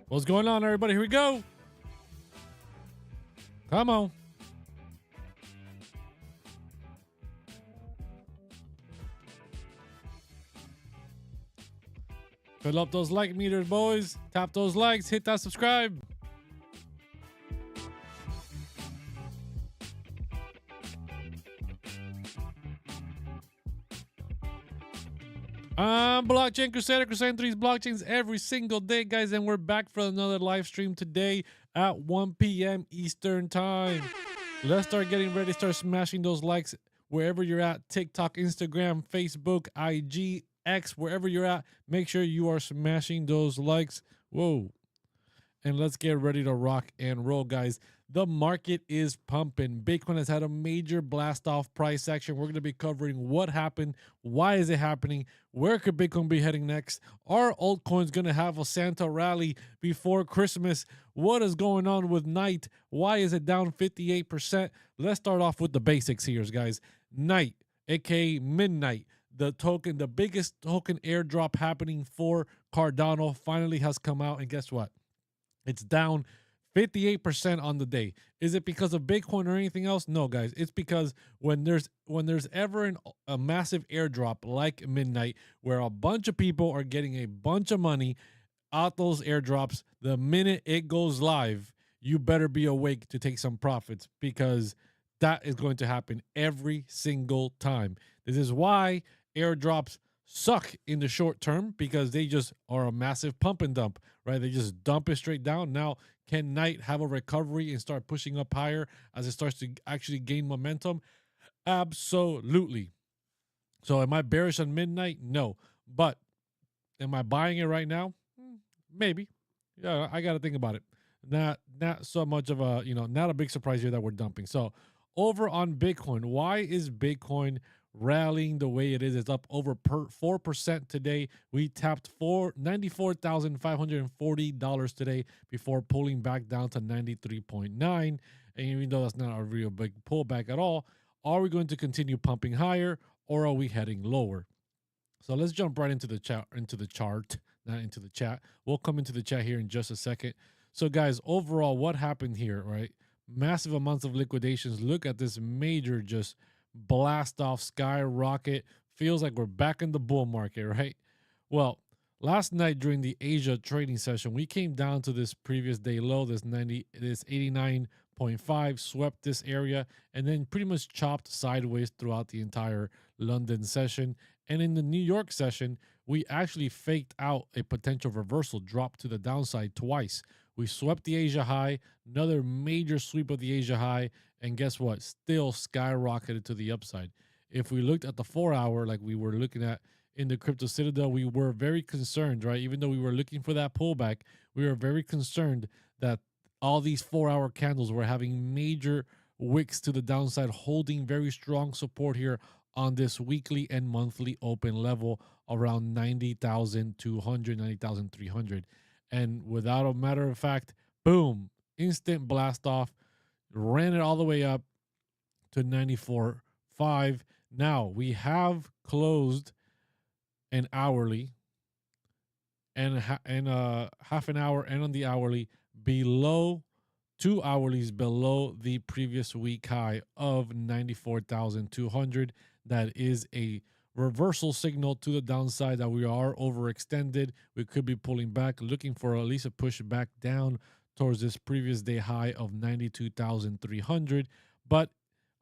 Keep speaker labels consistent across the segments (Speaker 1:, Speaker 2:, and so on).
Speaker 1: What's going on, everybody? Here we go. Come on. Fill up those like meters, boys. Tap those likes. Hit that subscribe. I'm Blockchain Crusader, crusading through these blockchains every single day, guys, and we're back for another live stream today at 1 p.m. Eastern Time. Let's start getting ready, start smashing those likes wherever you're at. TikTok, Instagram, Facebook, IG, X, wherever you're at. Make sure you are smashing those likes. Whoa. And let's get ready to rock and roll, guys. The market is pumping. Bitcoin has had a major blast off price action. We're going to be covering what happened, why is it happening, where could Bitcoin be heading next, are altcoins going to have a Santa rally before Christmas, what is going on with Night, why is it down 58%? Let's start off with the basics here, guys. Night, aka midnight, the token, the biggest token airdrop happening for Cardano finally has come out, and guess what? It's down 58% on the day. Is it because of Bitcoin or anything else? No, guys. It's because when there's ever a massive airdrop like midnight, where a bunch of people are getting a bunch of money out those airdrops, the minute it goes live, you better be awake to take some profits, because that is going to happen every single time. This is why airdrops suck in the short term, because they just are a massive pump and dump, right? They just dump it straight down. Now, can Night have a recovery and start pushing up higher as it starts to actually gain momentum? Absolutely. So am I bearish on midnight? No. But am I buying it right now? Maybe. Yeah, I got to think about it. Not so much of a, not a big surprise here that we're dumping. So over on Bitcoin, why is Bitcoin rallying the way it is? It's up over 4% today. We tapped $94,540 today before pulling back down to 93.9. And even though that's not a real big pullback at all, are we going to continue pumping higher, or are we heading lower? So let's jump right into the chat, not into the chat. We'll come into the chat here in just a second. So guys, overall, what happened here, right? Massive amounts of liquidations. Look at this major just blast off, skyrocket. Feels like we're back in the bull market, right? Well, last night during the Asia trading session, we came down to this previous day low, this 89.5, swept this area, and then pretty much chopped sideways throughout the entire London session. And in the New York session, we actually faked out a potential reversal, drop to the downside twice. We swept the Asia high, another major sweep of the Asia high, and guess what? Still skyrocketed to the upside. If we looked at the 4-hour, like we were looking at in the Crypto Citadel, we were very concerned, right? Even though we were looking for that pullback, we were very concerned that all these 4-hour candles were having major wicks to the downside, holding very strong support here on this weekly and monthly open level around 90,200, 90,300. And without a matter of fact, boom, instant blast off, ran it all the way up to 94.5. Now we have closed an hourly and half an hour, and on the hourly below 2 hourlies below the previous week high of 94,200. That is a reversal signal to the downside that we are overextended. We could be pulling back, looking for at least a push back down towards this previous day high of 92,300. But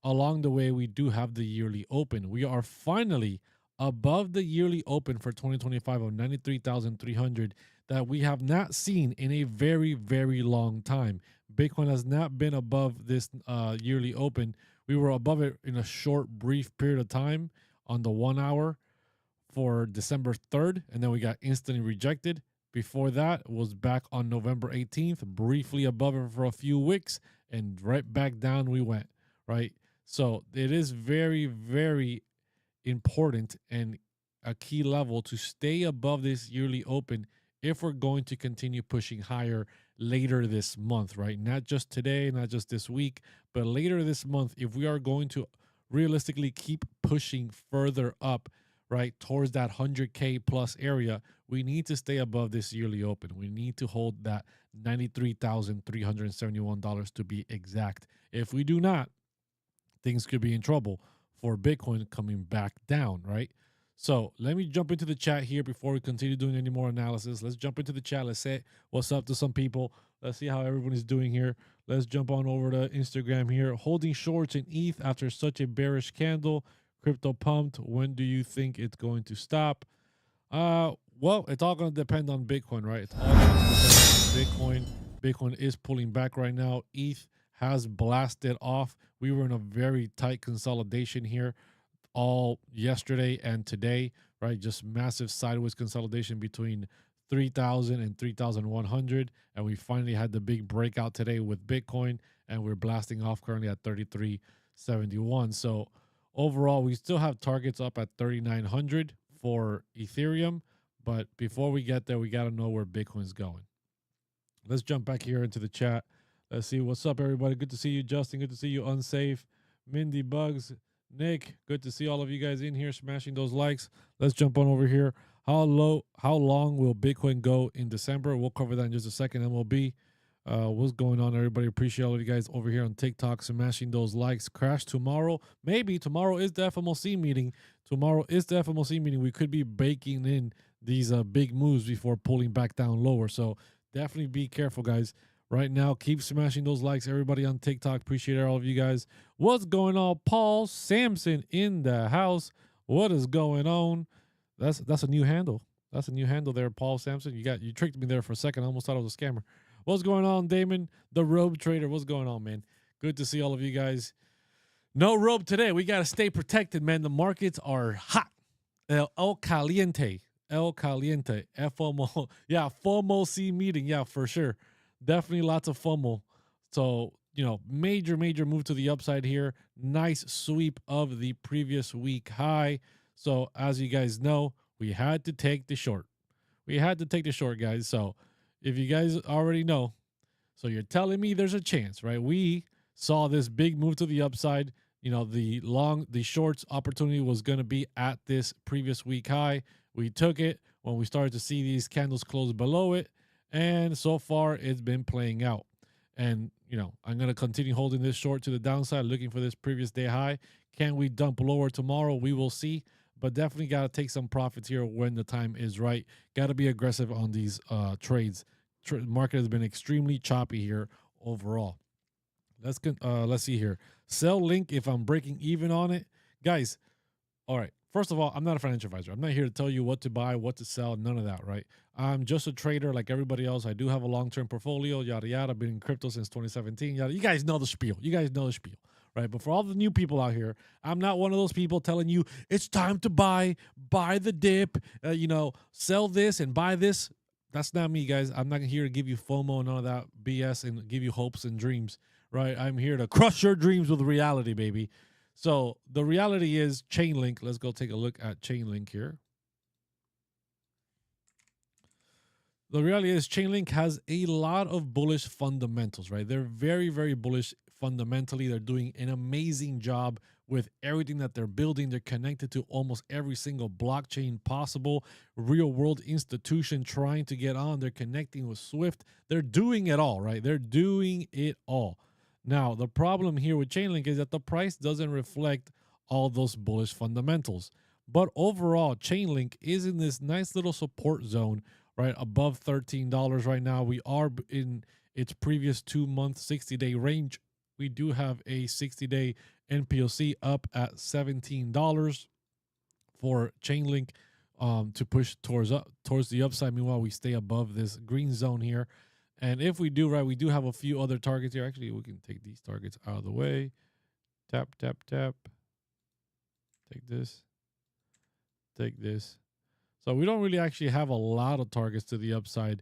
Speaker 1: along the way, we do have the yearly open. We are finally above the yearly open for 2025 of 93,300 that we have not seen in a very, very long time. Bitcoin has not been above this yearly open. We were above it in a short, brief period of time on the 1 hour for December 3rd, and then we got instantly rejected. Before that was back on November 18th, briefly above it for a few weeks, and right back down we went, right? So it is very, very important and a key level to stay above this yearly open if we're going to continue pushing higher later this month, right? Not just today, not just this week, but later this month, if we are going to realistically keep pushing further up, right, towards that 100K plus area, we need to stay above this yearly open. We need to hold that $93,371 to be exact. If we do not, things could be in trouble for Bitcoin coming back down, right? So let me jump into the chat here before we continue doing any more analysis. Let's jump into the chat. Let's say what's up to some people. Let's see how everybody's doing here. Let's jump on over to Instagram here. Holding shorts in ETH after such a bearish candle. Crypto pumped. When do you think it's going to stop? Well, it's all going to depend on Bitcoin, right? It's all going to depend on Bitcoin. Bitcoin is pulling back right now. ETH has blasted off. We were in a very tight consolidation here all yesterday and today, right? Just massive sideways consolidation between 3,000 and 3,100. And we finally had the big breakout today with Bitcoin, and we're blasting off currently at 33.71. So overall, we still have targets up at 3,900 for Ethereum. But before we get there, we got to know where Bitcoin's going. Let's jump back here into the chat. Let's see what's up, everybody. Good to see you, Justin. Good to see you, Unsafe, Mindy, Bugs, Nick. Good to see all of you guys in here, smashing those likes. Let's jump on over here. How long will Bitcoin go in December? We'll cover that in just a second. MLB, what's going on, everybody? Appreciate all of you guys over here on TikTok, smashing those likes. Crash tomorrow. Maybe tomorrow is the FOMC meeting. Tomorrow is the FOMC meeting. We could be baking in these big moves before pulling back down lower. So definitely be careful, guys. Right now, keep smashing those likes. Everybody on TikTok, appreciate all of you guys. What's going on? Paul Sampson in the house. What is going on? That's a new handle. That's a new handle there, Paul Sampson. You tricked me there for a second. I almost thought I was a scammer. What's going on, Damon, the robe trader? What's going on, man? Good to see all of you guys. No robe today. We got to stay protected, man. The markets are hot. El caliente. El caliente. FOMO. Yeah, FOMO-C meeting. Yeah, for sure. Definitely lots of FOMO. So, major move to the upside here. Nice sweep of the previous week high. So, as you guys know, we had to take the short. We had to take the short, guys. So, if you guys already know, so you're telling me there's a chance, right? We saw this big move to the upside. The shorts opportunity was going to be at this previous week high. We took it when we started to see these candles close below it. And so far, it's been playing out. And, I'm going to continue holding this short to the downside, looking for this previous day high. Can we dump lower tomorrow? We will see. But definitely got to take some profits here when the time is right. Got to be aggressive on these trades. Market has been extremely choppy here overall. Let's see here. Sell link if I'm breaking even on it. Guys, all right. First of all, I'm not a financial advisor. I'm not here to tell you what to buy, what to sell, none of that, right? I'm just a trader like everybody else. I do have a long-term portfolio, yada, yada. I've been in crypto since 2017, yada. You guys know the spiel. Right? But for all the new people out here, I'm not one of those people telling you it's time to buy the dip, sell this and buy this. That's not me, guys. I'm not here to give you FOMO and none of that BS and give you hopes and dreams, right? I'm here to crush your dreams with reality, baby. So the reality is Chainlink. Let's go take a look at Chainlink here. The reality is Chainlink has a lot of bullish fundamentals, right? They're very, very bullish fundamentally. They're doing an amazing job with everything that they're building. They're connected to almost every single blockchain possible, real world institution trying to get on. They're connecting with Swift. They're doing it all, right? They're doing it all. Now, the problem here with Chainlink is that the price doesn't reflect all those bullish fundamentals. But overall, Chainlink is in this nice little support zone, right? Above $13 right now. We are in its previous 2-month, 60-day range. We do have a 60-day NPOC up at $17 for Chainlink to push towards the upside. Meanwhile, we stay above this green zone here. And if we do, right, we do have a few other targets here. Actually, we can take these targets out of the way. Tap, tap, tap. Take this. Take this. So we don't really actually have a lot of targets to the upside,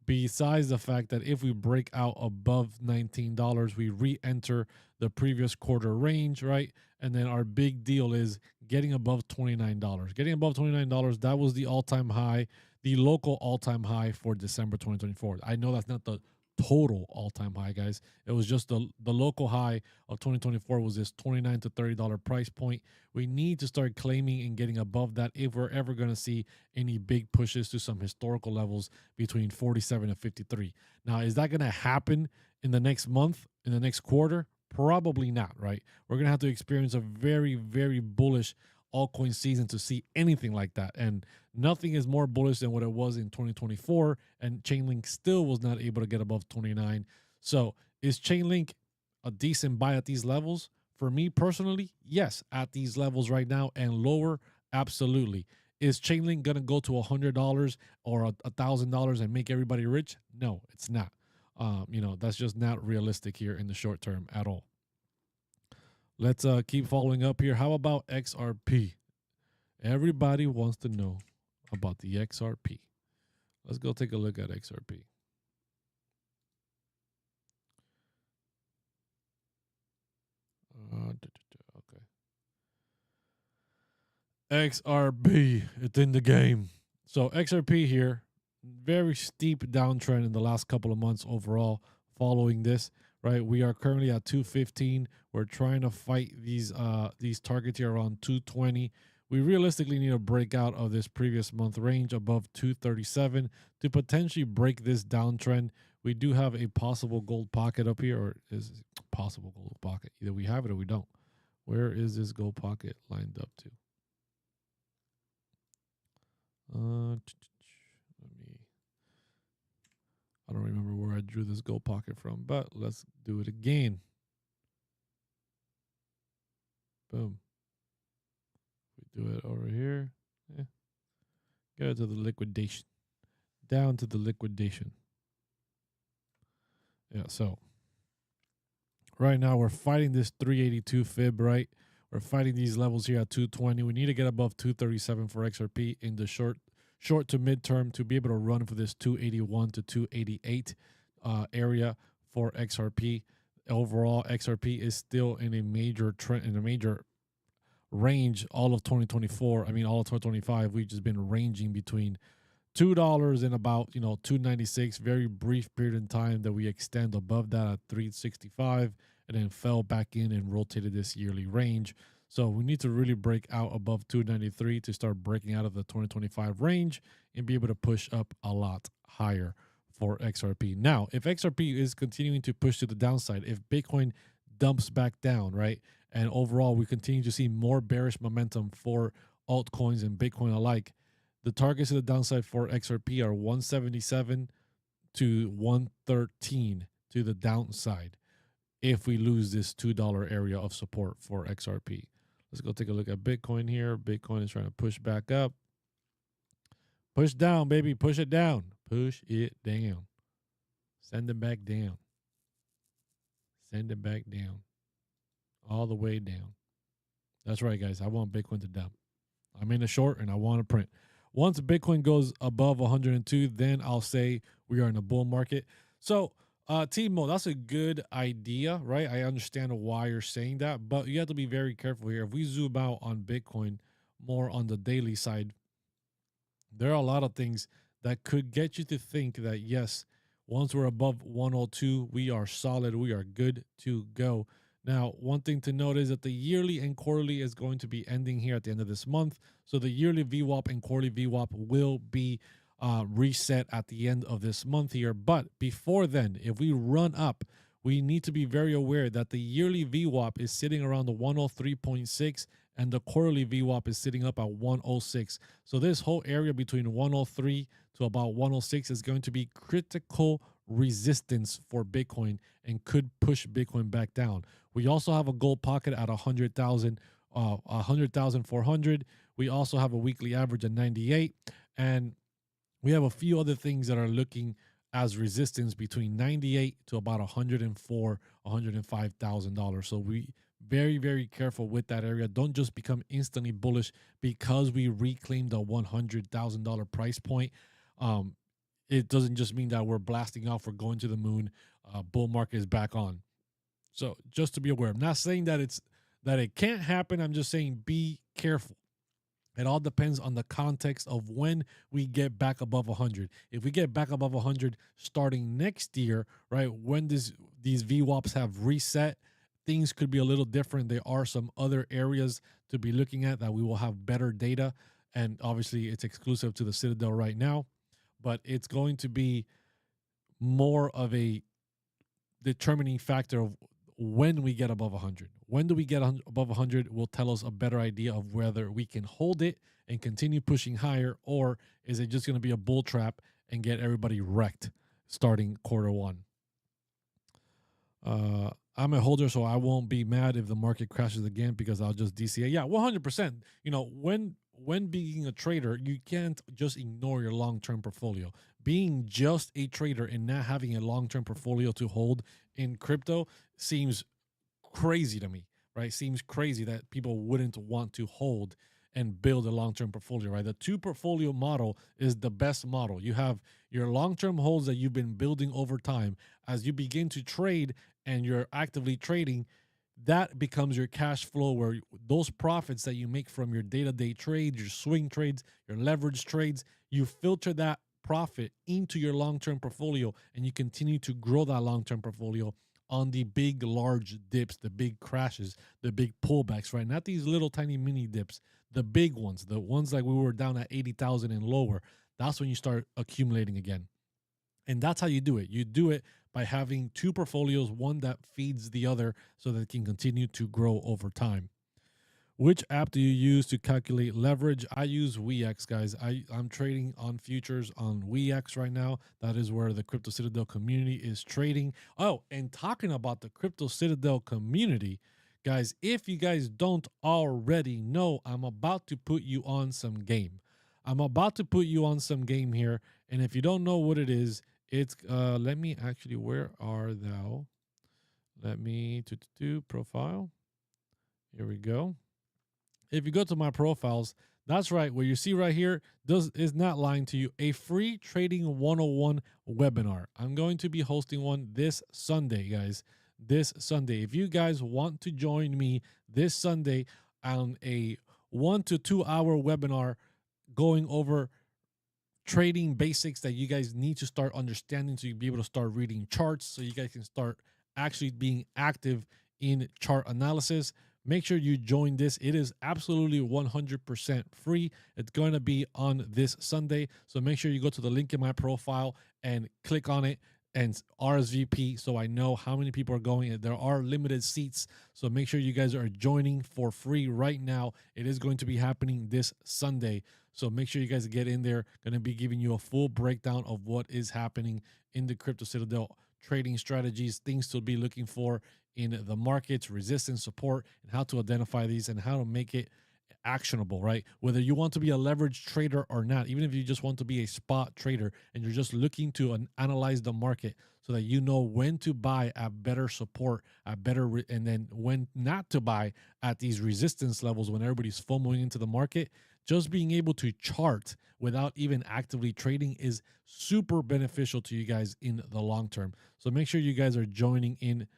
Speaker 1: besides the fact that if we break out above $19, we re-enter the previous quarter range, right? And then our big deal is getting above $29. Getting above $29, that was the all-time high, the local all-time high for December 2024. I know that's not the total all-time high, guys. It was just the local high of 2024 was this $29 to $30 price point. We need to start claiming and getting above that if we're ever going to see any big pushes to some historical levels between 47 and 53. Now, is that going to happen in the next month, in the next quarter? Probably not, right? We're going to have to experience a very, very bullish altcoin season to see anything like that. And nothing is more bullish than what it was in 2024. And Chainlink still was not able to get above 29. So is Chainlink a decent buy at these levels? For me personally, yes, at these levels right now and lower, absolutely. Is Chainlink going to go to $100 or $1,000 and make everybody rich? No, it's not. That's just not realistic here in the short term at all. Let's keep following up here. How about XRP? Everybody wants to know about the XRP. Let's go take a look at XRP. Okay. XRP, it's in the game. So XRP here, very steep downtrend in the last couple of months overall following this, right? We are currently at 215. We're trying to fight these targets here around 220. We realistically need to break out of this previous month range above 237 to potentially break this downtrend. We do have a possible gold pocket up here, or is it possible gold pocket? Either we have it or we don't. Where is this gold pocket lined up to? I don't remember where I drew this gold pocket from, but let's do it again. Boom. We do it over here. Yeah. Go to the liquidation. Down to the liquidation. Yeah, so right now we're fighting this 382 fib, right? We're fighting these levels here at 220. We need to get above 237 for XRP in the short to midterm to be able to run for this 281 to 288 area for XRP. Overall, XRP is still in a major trend, in a major range all of 2024. I mean, all of 2025, we've just been ranging between $2 and about, 296. Very brief period in time that we extend above that at 365 and then fell back in and rotated this yearly range. So we need to really break out above 293 to start breaking out of the 2025 range and be able to push up a lot higher for XRP. Now, if XRP is continuing to push to the downside, if Bitcoin dumps back down, right, and overall we continue to see more bearish momentum for altcoins and Bitcoin alike, the targets to the downside for XRP are 177 to 113 to the downside if we lose this $2 area of support for XRP. Let's go take a look at Bitcoin here. Bitcoin is trying to push back up. Push down, baby. Push it down. Push it down. Send it back down. Send it back down. All the way down. That's right, guys. I want Bitcoin to dump. I'm in a short and I want to print. Once Bitcoin goes above 102, then I'll say we are in a bull market. So, Timo, that's a good idea, right? I understand why you're saying that, but you have to be very careful here. If we zoom out on Bitcoin more on the daily side, there are a lot of things that could get you to think that, yes, once we're above 102, we are solid, we are good to go. Now, one thing to note is that the yearly and quarterly is going to be ending here at the end of this month. So the yearly VWAP and quarterly VWAP will be reset at the end of this month here. But before then, if we run up, we need to be very aware that the yearly VWAP is sitting around the 103.6 and the quarterly VWAP is sitting up at 106. So this whole area between 103 to about 106 is going to be critical resistance for Bitcoin and could push Bitcoin back down. We also have a gold pocket at 100,000, 100,400. We also have a weekly average at 98, and we have a few other things that are looking as resistance between 98 to about 104, $105,000. So we very, very careful with that area. Don't just become instantly bullish because we reclaimed a $100,000 price point. It doesn't just mean that we're blasting off, we're going to the moon. Bull market is back on. So just to be aware, I'm not saying that it can't happen. I'm just saying be careful. It all depends on the context of when we get back above 100. If we get back above 100 starting next year, right, when these VWAPs have reset, things could be a little different. There are some other areas to be looking at that we will have better data. And obviously, it's exclusive to the Citadel right now, but it's going to be more of a determining factor of when we get above 100. When do we get above 100 will tell us a better idea of whether we can hold it and continue pushing higher, or is it just going to be a bull trap and get everybody wrecked starting quarter one. I'm a holder, so I won't be mad if the market crashes again because I'll just DCA. Yeah, 100%. You know, when being a trader, you can't just ignore your long-term portfolio. Being just a trader and not having a long-term portfolio to hold in crypto seems crazy to me, right? Seems crazy that people wouldn't want to hold and build a long-term portfolio, right? The two portfolio model is the best model. You have your long-term holds that you've been building over time. As you begin to trade and you're actively trading, that becomes your cash flow, where those profits that you make from your day-to-day trades, your swing trades, your leverage trades, you filter that profit into your long-term portfolio and you continue to grow that long-term portfolio on the big, large dips, the big crashes, the big pullbacks, right? Not these little tiny mini dips, the big ones, the ones like we were down at 80,000 and lower. That's when you start accumulating again. And that's how you do it. You do it by having two portfolios, one that feeds the other so that it can continue to grow over time. Which app do you use to calculate leverage? I use WEEX, guys. I'm trading on futures on WEEX right now. That is where the Crypto Citadel community is trading. Oh, and talking about the Crypto Citadel community, guys, if you guys don't already know, I'm about to put you on some game. I'm about to put you on some game here. And if you don't know what it is, it's, let me actually, where are thou? Let me do profile. Here we go. If you go to my profiles, that's right. What you see right here is not lying to you. A free trading 101 webinar. I'm going to be hosting one this Sunday, guys. This Sunday. If you guys want to join me this Sunday on a 1 to 2 hour webinar going over trading basics that you guys need to start understanding so you'll be able to start reading charts so you guys can start actually being active in chart analysis, make sure you join this. It is absolutely 100% free. It's going to be on this Sunday. So make sure you go to the link in my profile and click on it and RSVP so I know how many people are going. There are limited seats. So make sure you guys are joining for free right now. It is going to be happening this Sunday. So make sure you guys get in there. Going to be giving you a full breakdown of what is happening in the Crypto Citadel, trading strategies, things to be looking for in the markets, resistance, support, and how to identify these and how to make it actionable, right? Whether you want to be a leverage trader or not, even if you just want to be a spot trader and you're just looking to analyze the market so that you know when to buy at better support, at better, and then when not to buy at these resistance levels when everybody's FOMOing into the market. Just being able to chart without even actively trading is super beneficial to you guys in the long term. So make sure you guys are joining in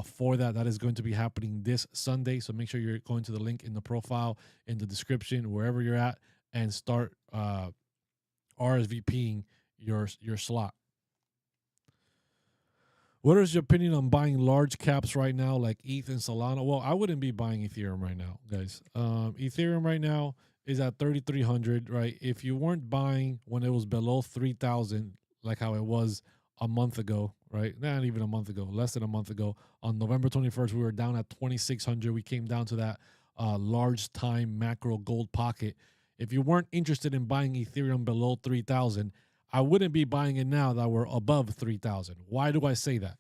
Speaker 1: for that. That is going to be happening this Sunday. So make sure you're going to the link in the profile, in the description, wherever you're at, and start RSVPing your slot. What is your opinion on buying large caps right now, like ETH and Solana? Well, I wouldn't be buying Ethereum right now, guys. Ethereum right now is at 3,300, right? If you weren't buying when it was below 3,000, like how it was a month ago, right? Not even a month ago, less than a month ago. On November 21st, we were down at 2,600. We came down to that large time macro gold pocket. If you weren't interested in buying Ethereum below 3,000, I wouldn't be buying it now that we're above 3,000. Why do I say that?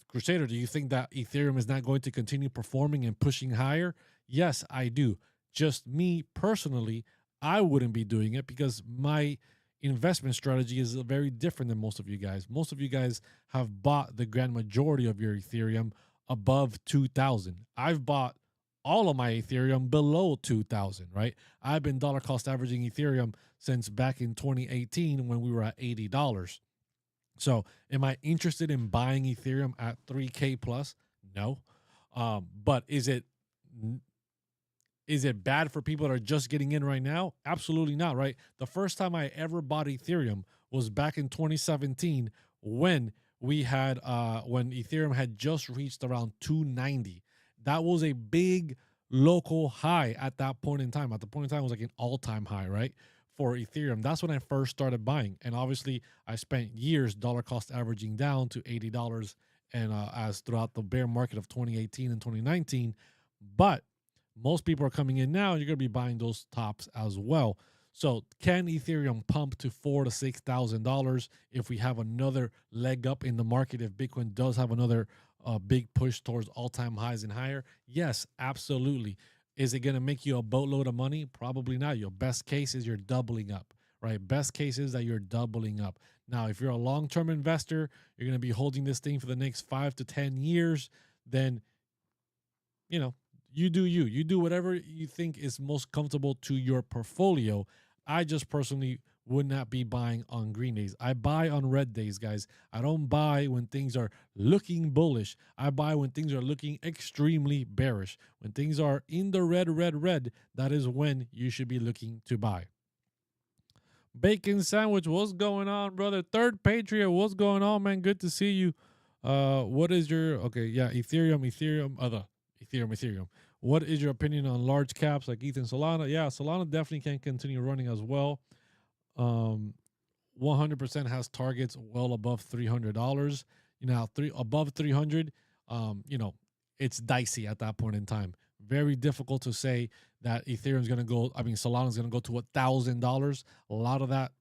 Speaker 1: Crusader, do you think that Ethereum is not going to continue performing and pushing higher? Yes, I do. Just me personally, I wouldn't be doing it because my investment strategy is very different than most of you guys. Most of you guys have bought the grand majority of your Ethereum above 2,000. I've bought all of my Ethereum below 2,000, right? I've been dollar cost averaging Ethereum since back in 2018 when we were at $80. So am I interested in buying Ethereum at 3K plus? No. But is it Is it bad for people that are just getting in right now? Absolutely not, right? The first time I ever bought Ethereum was back in 2017 when we had when Ethereum had just reached around 290. That was a big local high at that point in time. At the point in time, it was like an all-time high, right? For Ethereum. That's when I first started buying. And obviously, I spent years dollar cost averaging down to $80 and as throughout the bear market of 2018 and 2019. But most people are coming in now, you're going to be buying those tops as well. So can Ethereum pump to $4,000 to $6,000 if we have another leg up in the market? If Bitcoin does have another big push towards all-time highs and higher? Yes, absolutely. Is it going to make you a boatload of money? Probably not. Your best case is you're doubling up, right? Best case is that you're doubling up. Now, if you're a long-term investor, you're going to be holding this thing for the next 5 to 10 years, then, you know, you do you. You do whatever you think is most comfortable to your portfolio. I just personally would not be buying on green days. I buy on red days, guys. I don't buy when things are looking bullish. I buy when things are looking extremely bearish. When things are in the red, that is when you should be looking to buy. Bacon Sandwich, what's going on, brother? Third Patriot, what's going on, man? Good to see you. What is your Ethereum. What is your opinion on large caps like ETH and Solana? Yeah, Solana definitely can continue running as well. 100% has targets well above $300. Above 300. It's dicey at that point in time. Very difficult to say that Ethereum's going to go. Solana's going to go to $1,000. A lot of that,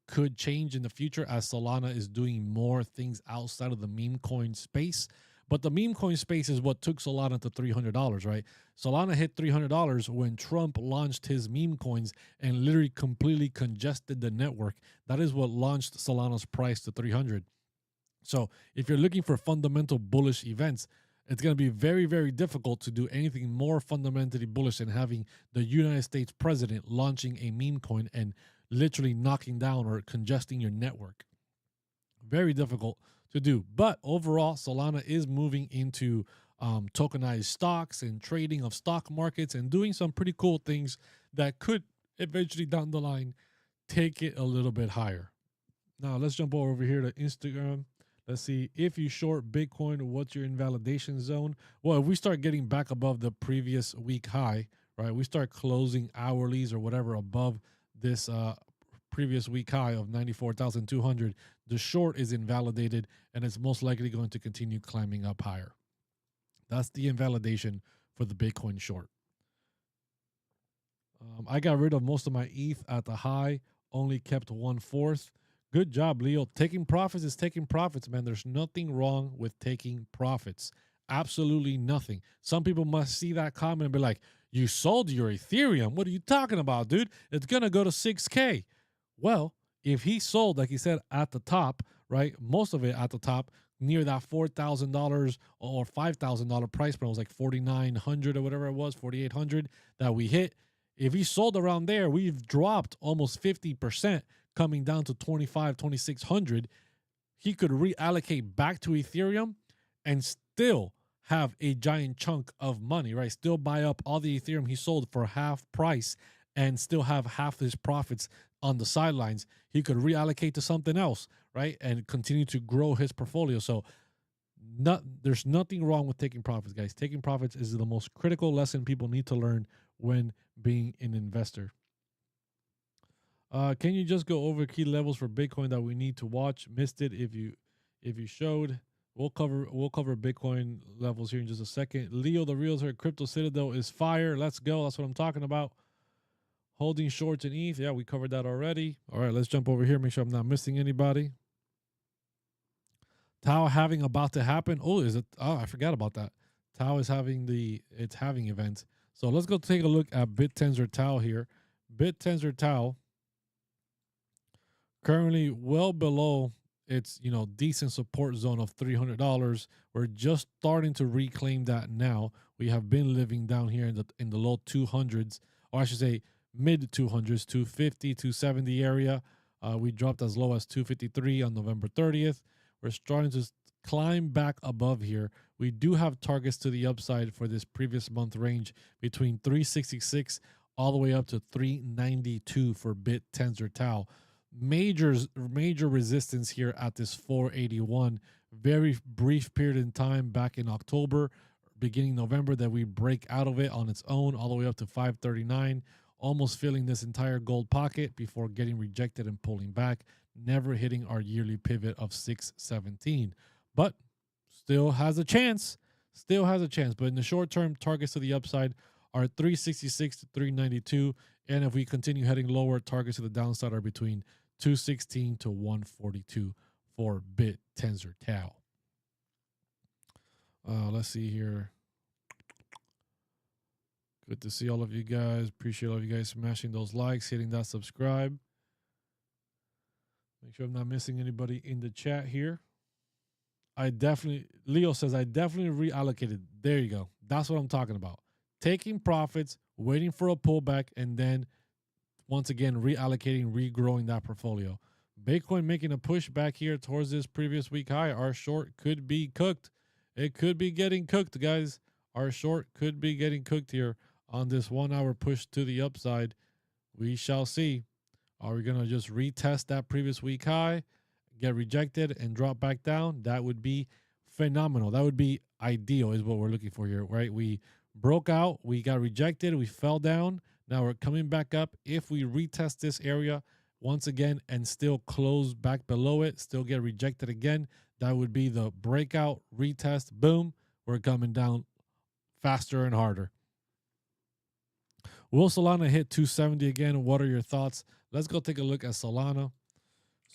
Speaker 1: could change in the future as Solana is doing more things outside of the meme coin space. But the meme coin space is what took Solana to $300, right? Solana hit $300 when Trump launched his meme coins and literally completely congested the network. That is what launched Solana's price to 300. So if you're looking for fundamental bullish events, it's going to be very, very difficult to do anything more fundamentally bullish than having the United States president launching a meme coin and literally knocking down or congesting your network. Very difficult to do. But overall, Solana is moving into tokenized stocks and trading of stock markets and doing some pretty cool things that could eventually down the line take it a little bit higher. Now, let's jump over here to Instagram. Let's see. If you short Bitcoin, what's your invalidation zone? Well, if we start getting back above the previous week high, right, we start closing hourlies or whatever above this previous week high of 94,200, the short is invalidated and it's most likely going to continue climbing up higher. That's the invalidation for the Bitcoin short. I got rid of most of my ETH at the high, only kept 1/4. Good job, Leo. Taking profits is taking profits, man. There's nothing wrong with taking profits. Absolutely nothing. Some people must see that comment and be like, you sold your Ethereum. What are you talking about, dude? It's going to go to 6K. Well, if he sold, like he said, at the top, right, most of it at the top, near that $4,000 or $5,000 price point, it was like 4,900 or whatever it was, 4,800 that we hit. If he sold around there, we've dropped almost 50%, coming down to 2,600. He could reallocate back to Ethereum and still have a giant chunk of money, right? Still buy up all the Ethereum he sold for half price and still have half his profits on the sidelines. He could reallocate to something else, right? And continue to grow his portfolio. So there's nothing wrong with taking profits, guys. Taking profits is the most critical lesson people need to learn when being an investor. Can you just go over key levels for Bitcoin that we need to watch? Missed it if you showed. We'll cover Bitcoin levels here in just a second. Leo, the realtor at Crypto Citadel is fire. Let's go. That's what I'm talking about. Holding shorts in ETH. Yeah, we covered that already. All right, let's jump over here. Make sure I'm not missing anybody. Tau having about to happen. Oh, is it? Oh, I forgot about that. Tau is having its halving event. So let's go take a look at BitTensor Tau here. BitTensor Tau currently well below its decent support zone of $300. We're just starting to reclaim that now. We have been living down here in the low 200s, or I should say mid 200s, 250, 270 area. We dropped as low as 253 on November 30th. We're starting to climb back above here. We do have targets to the upside for this previous month range between 366 all the way up to 392 for bit tensor tau. Major resistance here at this 481. Very brief period in time back in October, beginning November, that we break out of it on its own all the way up to 539, almost filling this entire gold pocket before getting rejected and pulling back, never hitting our yearly pivot of 617. But still has a chance. Still has a chance. But in the short term, targets to the upside are 366 to 392. And if we continue heading lower, targets to the downside are between 216 to 142 for bit tensor tau. Let's see here. Good to see all of you guys. Appreciate all of you guys smashing those likes, hitting that subscribe. Make sure I'm not missing anybody in the chat here. Leo says, I definitely reallocated. There you go. That's what I'm talking about. Taking profits, waiting for a pullback, and then once again, reallocating, regrowing that portfolio. Bitcoin making a push back here towards this previous week high. Our short could be cooked. It could be getting cooked, guys. Our short could be getting cooked here on this 1 hour push to the upside. We shall see. Are we going to just retest that previous week high, get rejected, and drop back down? That would be phenomenal. That would be ideal is what we're looking for here, right? We broke out. We got rejected. We fell down. Now we're coming back up. If we retest this area once again and still close back below it, still get rejected again, that would be the breakout, retest, boom. We're coming down faster and harder. Will Solana hit 270 again? What are your thoughts? Let's go take a look at Solana.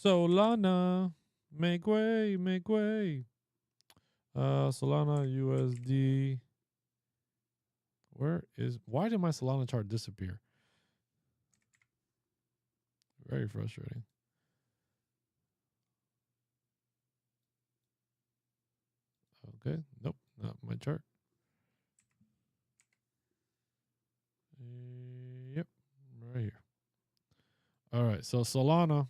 Speaker 1: Solana, make way, make way. Solana USD. Why did my Solana chart disappear? Very frustrating. Okay, nope, not my chart. Yep, right here. All right, so Solana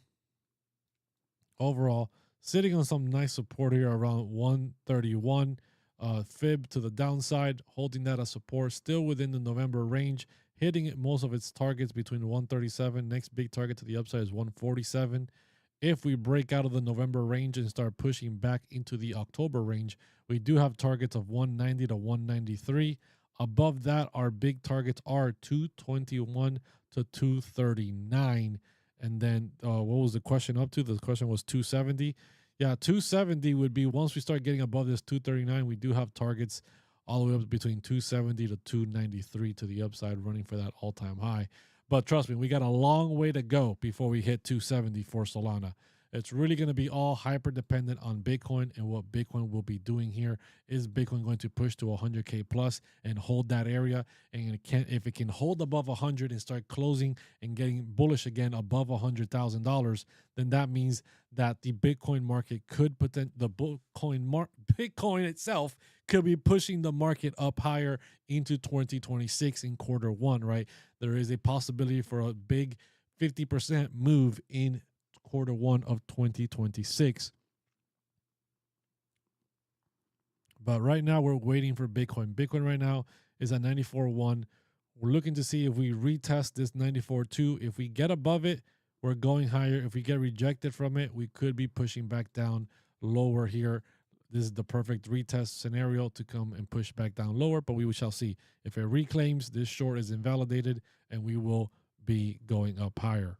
Speaker 1: overall sitting on some nice support here around 131. Fib to the downside, holding that as support, still within the November range, hitting most of its targets between 137. Next big target to the upside is 147. If we break out of the November range and start pushing back into the October range, we do have targets of 190 to 193. Above that, our big targets are 221 to 239. And then what was the question up to? The question was 270. Yeah, 270 would be once we start getting above this 239, we do have targets all the way up between 270 to 293 to the upside, running for that all-time high. But trust me, we got a long way to go before we hit 270 for Solana. It's really going to be all hyper-dependent on Bitcoin and what Bitcoin will be doing here. Is Bitcoin going to push to 100K plus and hold that area? And if it can hold above 100 and start closing and getting bullish again above $100,000, then that means that the Bitcoin market could Bitcoin itself could be pushing the market up higher into 2026 in Q1, right? There is a possibility for a big 50% move in Q1 of 2026. But right now we're waiting for Bitcoin. Bitcoin right now is at 94.1. We're looking to see if we retest this 94.2. If we get above it, we're going higher. If we get rejected from it, we could be pushing back down lower here. This is the perfect retest scenario to come and push back down lower, but we shall see. If it reclaims, this short is invalidated and we will be going up higher.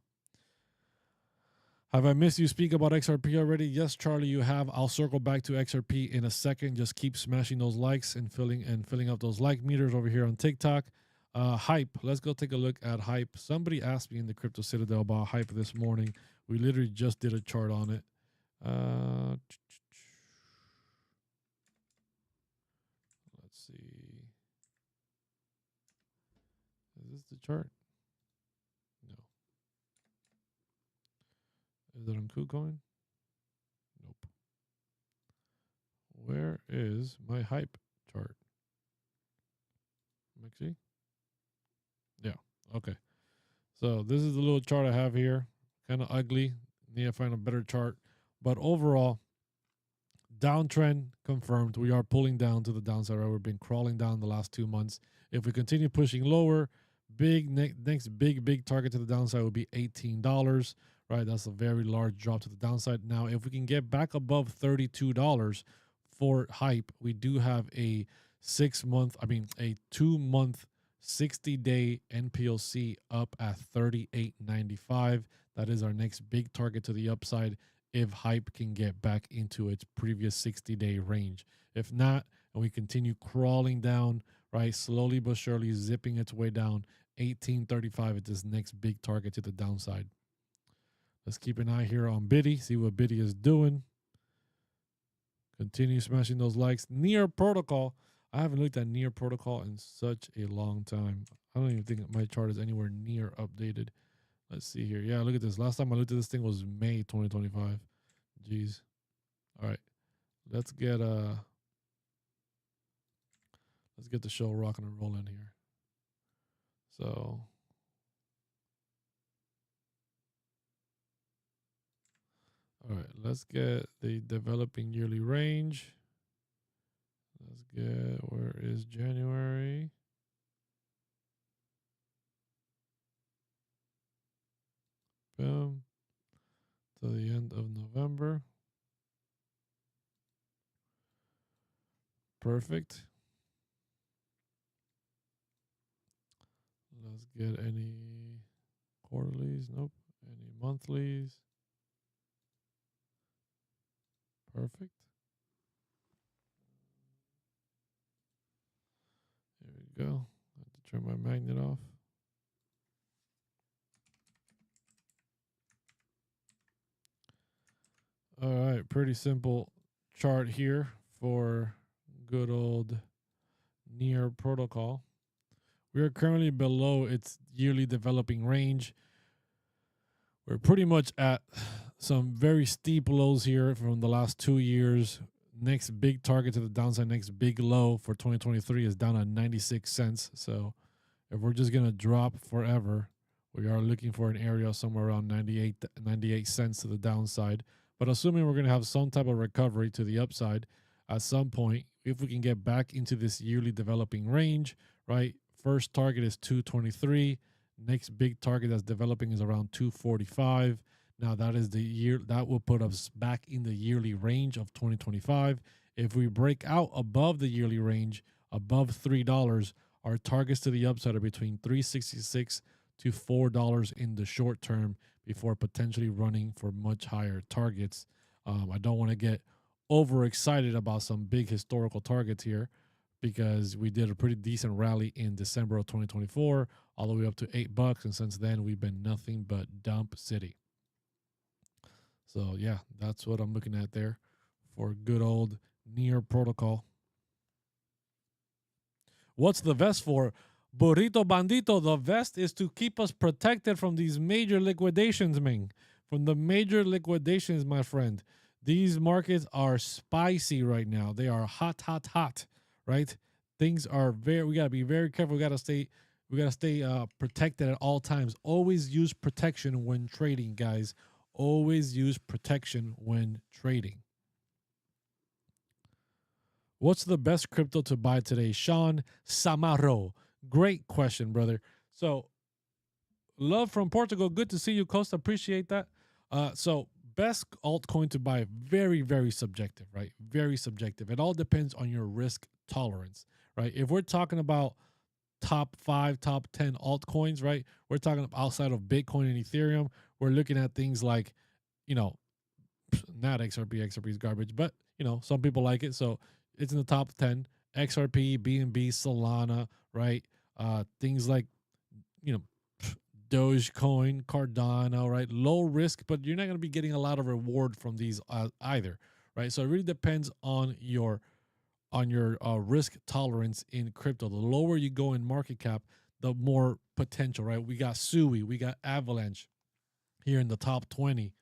Speaker 1: Have I missed you speak about XRP already? Yes, Charlie, you have. I'll circle back to XRP in a second. Just keep smashing those likes and filling up those like meters over here on TikTok. Hype. Let's go take a look at Hype. Somebody asked me in the Crypto Citadel about Hype this morning. We literally just did a chart on it. Let's see. Is this the chart? No. Is it on KuCoin? Nope. Where is my Hype chart? Mixie? Yeah. Okay. So this is the little chart I have here. Kind of ugly. Need to find a better chart. But overall, downtrend confirmed. We are pulling down to the downside. Right? We've been crawling down the last 2 months. If we continue pushing lower, next big target to the downside would be $18. Right, that's a very large drop to the downside. Now, if we can get back above $32 for hype, we do have a 2-month 60-day NPLC up at 38.95. That is our next big target to the upside if hype can get back into its previous 60-day range. If not, and we continue crawling down, right, slowly but surely zipping its way down, 18.35 at this next big target to the downside. Let's keep an eye here on Biddy, see what Biddy is doing. Continue smashing those likes. Near Protocol. I haven't looked at Near Protocol in such a long time. I don't even think my chart is anywhere near updated. Let's see here. Yeah, look at this. Last time I looked at this thing was May 2025. Jeez. All right. Let's get the show rocking and rolling here. So all right, let's get the developing yearly range. Let's get, where is January? Boom. To the end of November. Perfect. Let's get any quarterlies. Nope. Any monthlies. Perfect. There we go. I have to turn my magnet off. All right, pretty simple chart here for good old Near Protocol. We are currently below its yearly developing range. We're pretty much at some very steep lows here from the last 2 years. Next big target to the downside, next big low for 2023 is down at 96 cents. So if we're just going to drop forever, we are looking for an area somewhere around 98 cents to the downside. But assuming we're going to have some type of recovery to the upside at some point, if we can get back into this yearly developing range, right? First target is 223. Next big target that's developing is around 245. Now that is the year that will put us back in the yearly range of 2025. If we break out above the yearly range, above $3, our targets to the upside are between $3.66 to $4 in the short term before potentially running for much higher targets. I don't want to get overexcited about some big historical targets here because we did a pretty decent rally in December of 2024, all the way up to $8. And since then, we've been nothing but dump city. So, yeah, that's what I'm looking at there for good old Near Protocol. What's the vest for? Burrito Bandito, the vest is to keep us protected from these major liquidations, Ming. From the major liquidations, my friend. These markets are spicy right now. They are hot, right? Things are we gotta be very careful. We gotta stay protected at all times. Always use protection when trading, guys. Always use protection when trading. What's the best crypto to buy today? Sean Samaro. Great question, brother. So, love from Portugal. Good to see you, Costa. Appreciate that. So, best altcoin to buy, very, very subjective, right? Very subjective. It all depends on your risk tolerance, right? If we're talking about top 5, top 10 altcoins, right? We're talking outside of Bitcoin and Ethereum. We're looking at things like, not XRP. XRP is garbage, but, some people like it. So, it's in the top 10. XRP, BNB, Solana, right? Things like, Dogecoin, Cardano, right? Low risk, but you're not going to be getting a lot of reward from these either, right? So it really depends on your risk tolerance in crypto. The lower you go in market cap, the more potential, right? We got Sui, we got Avalanche here in the top 20,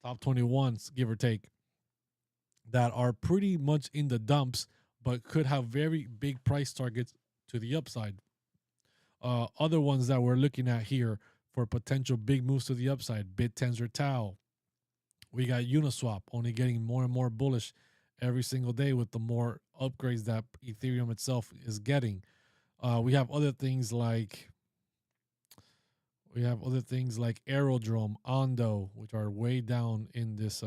Speaker 1: top 21, give or take, that are pretty much in the dumps, but could have very big price targets to the upside. Other ones that we're looking at here for potential big moves to the upside, BitTensor Tau. We got Uniswap only getting more and more bullish every single day with the more upgrades that Ethereum itself is getting. We have other things like Aerodrome, Ondo, which are way down in this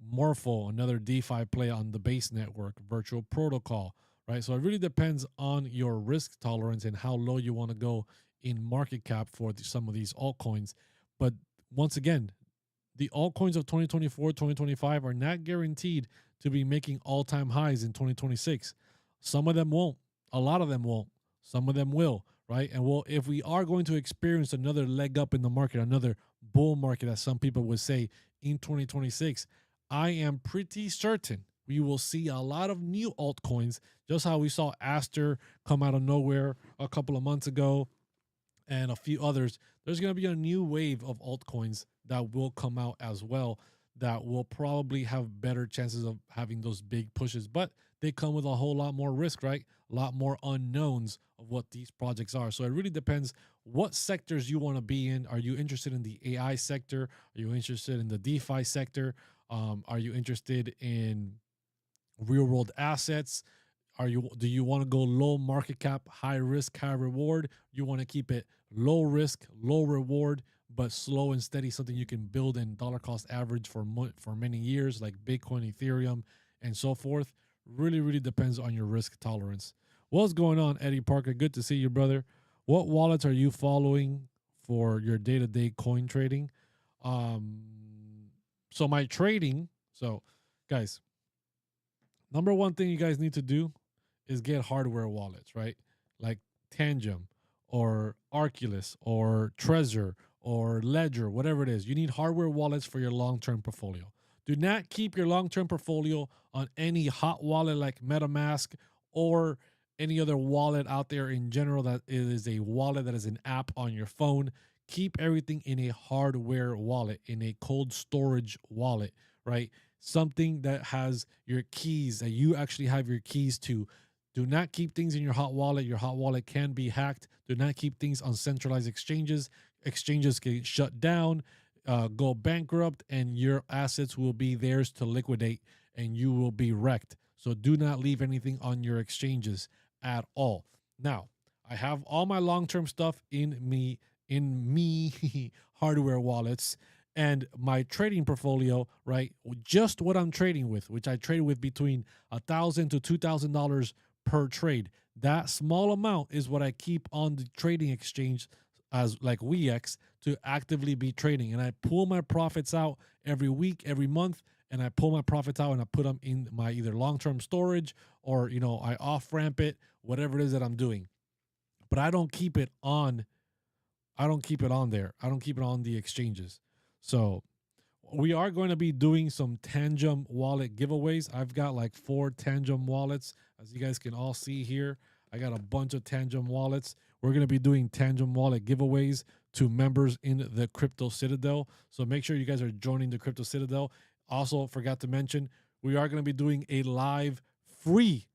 Speaker 1: Morpho, another DeFi play on the base network, virtual protocol, right? So it really depends on your risk tolerance and how low you want to go in market cap for some of these altcoins. But once again, the altcoins of 2024, 2025 are not guaranteed to be making all-time highs in 2026. Some of them won't. A lot of them won't. Some of them will, right? And well, if we are going to experience another leg up in the market, another bull market, as some people would say, in 2026, I am pretty certain we will see a lot of new altcoins, just how we saw Aster come out of nowhere a couple of months ago and a few others. There's going to be a new wave of altcoins that will come out as well that will probably have better chances of having those big pushes, but they come with a whole lot more risk, right? A lot more unknowns of what these projects are. So it really depends what sectors you want to be in. Are you interested in the AI sector? Are you interested in the DeFi sector? Are you interested in real world assets? Do you want to go low market cap, high risk, high reward? You want to keep it low risk, low reward, but slow and steady, something you can build in dollar cost average for many years, like Bitcoin, Ethereum, and so forth. Really, really depends on your risk tolerance. What's going on, Eddie Parker? Good to see you, brother. What wallets are you following for your day-to-day coin trading? So my trading. So, guys, number one thing you guys need to do is get hardware wallets, right? Like Tangem or Arculus or Trezor or Ledger, whatever it is. You need hardware wallets for your long-term portfolio. Do not keep your long-term portfolio on any hot wallet like MetaMask or any other wallet out there in general that is a wallet that is an app on your phone. Keep everything in a hardware wallet, in a cold storage wallet, right? Something that has your keys, that you actually have your keys to. Do not keep things in your hot wallet. Your hot wallet can be hacked. Do not keep things on centralized exchanges. Exchanges can shut down, go bankrupt, and your assets will be theirs to liquidate and you will be wrecked. So do not leave anything on your exchanges at all. Now, I have all my long-term stuff in me hardware wallets and my trading portfolio, right? Just what I'm trading with, which I trade with between $1,000 to $2,000 per trade. That small amount is what I keep on the trading exchange as like WEEX to actively be trading. And I pull my profits out every week, every month, and I pull my profits out and I put them in my either long-term storage or, I off ramp it, whatever it is that I'm doing. But I don't keep it on. I don't keep it on there. I don't keep it on the exchanges. So we are going to be doing some Tangem wallet giveaways. I've got like 4 Tangem wallets, as you guys can all see here. I got a bunch of Tangem wallets. We're going to be doing Tangem wallet giveaways to members in the Crypto Citadel. So make sure you guys are joining the Crypto Citadel. Also, forgot to mention, we are going to be doing a live free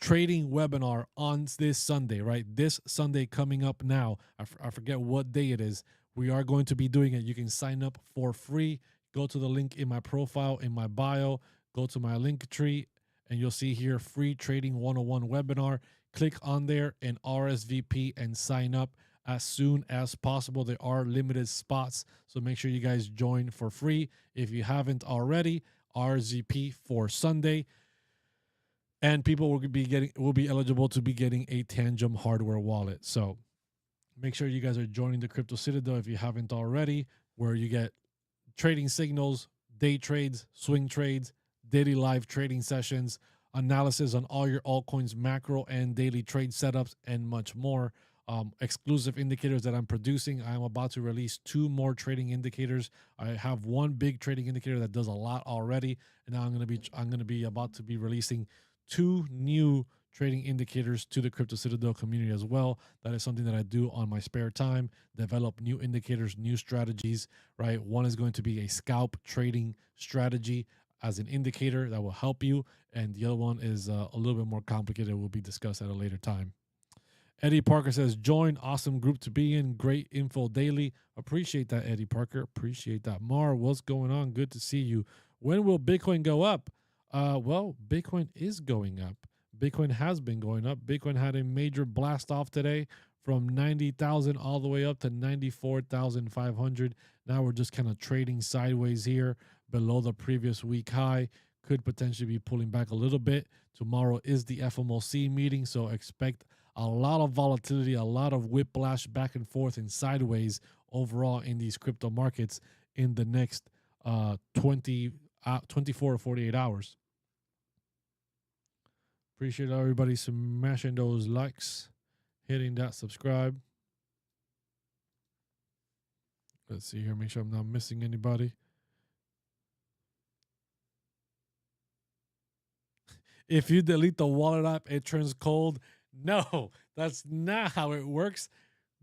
Speaker 1: trading webinar on this Sunday, right? This Sunday coming up now. I forget what day it is. We are going to be doing it. You can sign up for free. Go to the link in my profile, in my bio. Go to my link tree, and you'll see here free trading 101 webinar. Click on there and RSVP and sign up as soon as possible. There are limited spots, so make sure you guys join for free. If you haven't already, RSVP for Sunday. And people will be eligible to be getting a Tangem hardware wallet. So make sure you guys are joining the Crypto Citadel if you haven't already, where you get trading signals, day trades, swing trades, daily live trading sessions, analysis on all your altcoins, macro and daily trade setups, and much more. Exclusive indicators that I'm producing. I'm about to release 2 more trading indicators. I have 1 big trading indicator that does a lot already, and now I'm going to be about to be releasing 2 new trading indicators to the Crypto Citadel community as well. That is something that I do on my spare time, develop new indicators, new strategies, right? One is going to be a scalp trading strategy as an indicator that will help you. And the other one is a little bit more complicated. Will be discussed at a later time. Eddie Parker says, join, awesome group to be in, great info daily. Appreciate that, Eddie Parker. Appreciate that. Mar, what's going on? Good to see you. When will Bitcoin go up? Well, Bitcoin is going up. Bitcoin has been going up. Bitcoin had a major blast off today from 90,000 all the way up to 94,500. Now we're just kind of trading sideways here below the previous week high. Could potentially be pulling back a little bit. Tomorrow is the FOMC meeting, so expect a lot of volatility, a lot of whiplash back and forth and sideways overall in these crypto markets in the next 24 to 48 hours. Appreciate everybody smashing those likes, hitting that subscribe. Let's see here, make sure I'm not missing anybody. If you delete the wallet app, it turns cold. No, that's not how it works.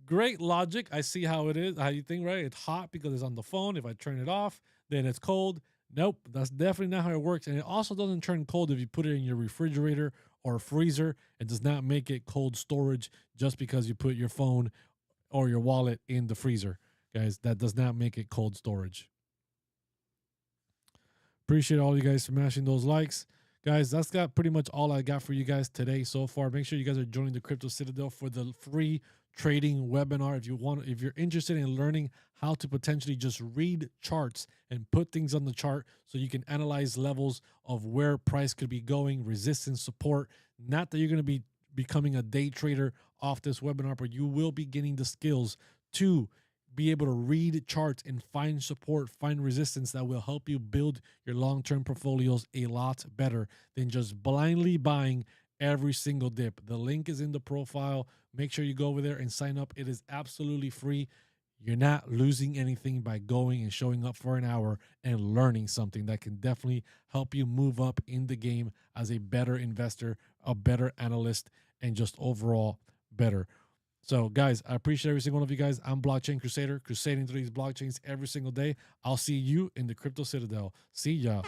Speaker 1: Great logic. I see how it is, how you think, right? It's hot because it's on the phone. If I turn it off, then it's cold. Nope, that's definitely not how it works. And it also doesn't turn cold if you put it in your refrigerator or freezer. It does not make it cold storage just because you put your phone or your wallet in the freezer. Guys, that does not make it cold storage. Appreciate all you guys smashing those likes. Guys, that's got pretty much all I got for you guys today so far. Make sure you guys are joining the Crypto Citadel for the free trading webinar. If you're interested in learning how to potentially just read charts and put things on the chart so you can analyze levels of where price could be going, resistance, support. Not that you're going to be becoming a day trader off this webinar, but you will be getting the skills to be able to read charts and find support, find resistance that will help you build your long-term portfolios a lot better than just blindly buying every single dip. The link is in the profile. Make sure you go over there and sign up. It is absolutely free. You're not losing anything by going and showing up for an hour and learning something that can definitely help you move up in the game as a better investor, a better analyst, and just overall better. So, guys, I appreciate every single one of you guys. I'm Blockchain Crusader, crusading through these blockchains every single day. I'll see you in the Crypto Citadel. See ya.